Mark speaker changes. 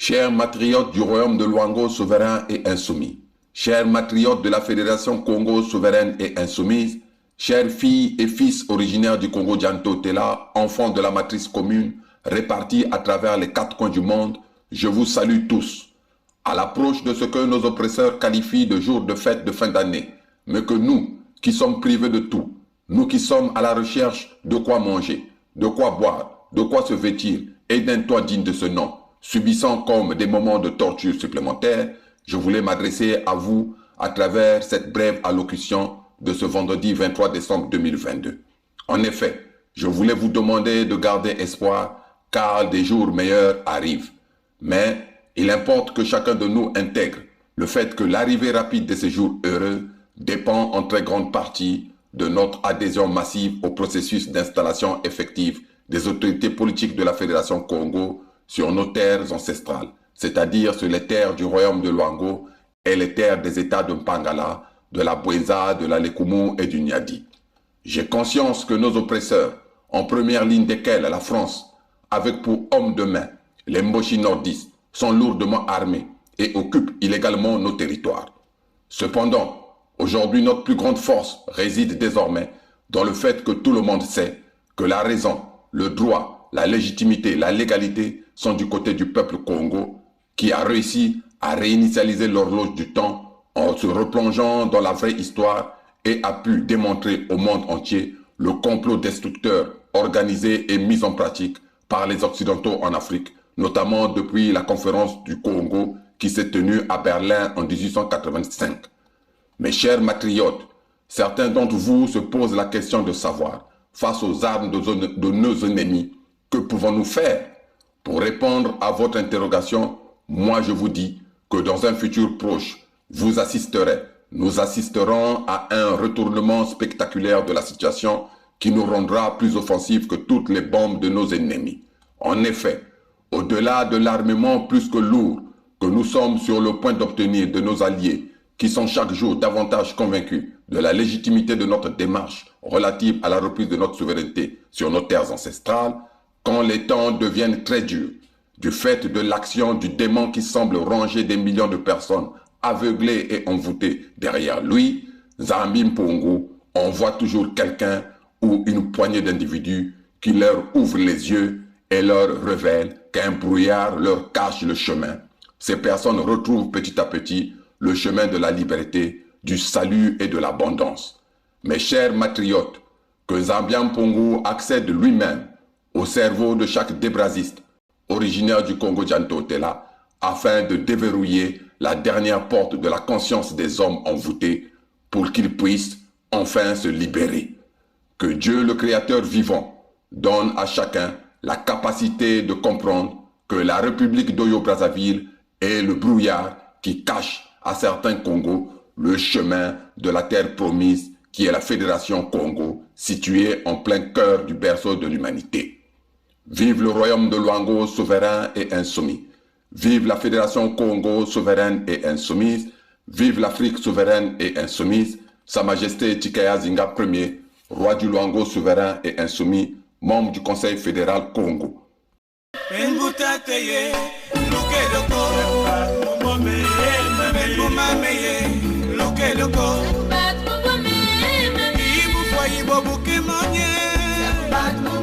Speaker 1: chers matriotes du royaume de Luango souverain et insoumis, chers matriotes de la Fédération Congo souveraine et insoumise, chères filles et fils originaires du Congo Dianto-Tela, enfants de la matrice commune, répartis à travers les 4 coins du monde, je vous salue tous. À l'approche de ce que nos oppresseurs qualifient de jour de fête de fin d'année, mais que nous, qui sommes privés de tout, nous qui sommes à la recherche de quoi manger, de quoi boire, de quoi se vêtir et d'un toit digne de ce nom, subissant comme des moments de torture supplémentaires, je voulais m'adresser à vous à travers cette brève allocution de ce vendredi 23 décembre 2022. En effet, je voulais vous demander de garder espoir car des jours meilleurs arrivent. Mais il importe que chacun de nous intègre le fait que l'arrivée rapide de ces jours heureux dépend en très grande partie de notre adhésion massive au processus d'installation effective des autorités politiques de la Fédération Congo sur nos terres ancestrales, c'est-à-dire sur les terres du royaume de Luango et les terres des États de Mpangala, de la Bouéza, de la Lekumu et du Niadi. J'ai conscience que nos oppresseurs, en première ligne desquels la France, avec pour hommes de main les Mboshi nordistes, sont lourdement armés et occupent illégalement nos territoires. Cependant, aujourd'hui, notre plus grande force réside désormais dans le fait que tout le monde sait que la raison, le droit, la légitimité, la légalité sont du côté du peuple Congo qui a réussi à réinitialiser l'horloge du temps en se replongeant dans la vraie histoire et a pu démontrer au monde entier le complot destructeur organisé et mis en pratique par les Occidentaux en Afrique, notamment depuis la conférence du Congo qui s'est tenue à Berlin en 1885. Mes chers matriotes, certains d'entre vous se posent la question de savoir, face aux armes de nos ennemis, que pouvons-nous faire? Pour répondre à votre interrogation, moi je vous dis que dans un futur proche, vous assisterez, nous assisterons à un retournement spectaculaire de la situation qui nous rendra plus offensifs que toutes les bombes de nos ennemis. En effet, au-delà de l'armement plus que lourd que nous sommes sur le point d'obtenir de nos alliés, qui sont chaque jour davantage convaincus de la légitimité de notre démarche relative à la reprise de notre souveraineté sur nos terres ancestrales, quand les temps deviennent très durs, du fait de l'action du démon qui semble ranger des millions de personnes aveuglées et envoûtées derrière lui, Zambi Mpongu envoie toujours quelqu'un ou une poignée d'individus qui leur ouvre les yeux et leur révèle qu'un brouillard leur cache le chemin. Ces personnes retrouvent petit à petit le chemin de la liberté, du salut et de l'abondance. Mes chers matriotes, que Zambian Mpongu accède lui-même au cerveau de chaque débrasiste originaire du Congo Dianto-Tela afin de déverrouiller la dernière porte de la conscience des hommes envoûtés pour qu'ils puissent enfin se libérer. Que Dieu le Créateur vivant donne à chacun la capacité de comprendre que la République d'Oyo-Brazzaville est le brouillard qui cache à certains Congos le chemin de la terre promise qui est la Fédération Congo, située en plein cœur du berceau de l'humanité. Vive le royaume de Luango souverain et insoumis. Vive la Fédération Congo souveraine et insoumise. Vive l'Afrique souveraine et insoumise. Sa Majesté Tikaya Zinga Ier, roi du Luango souverain et insoumis, membre du Conseil fédéral Congo.
Speaker 2: Bat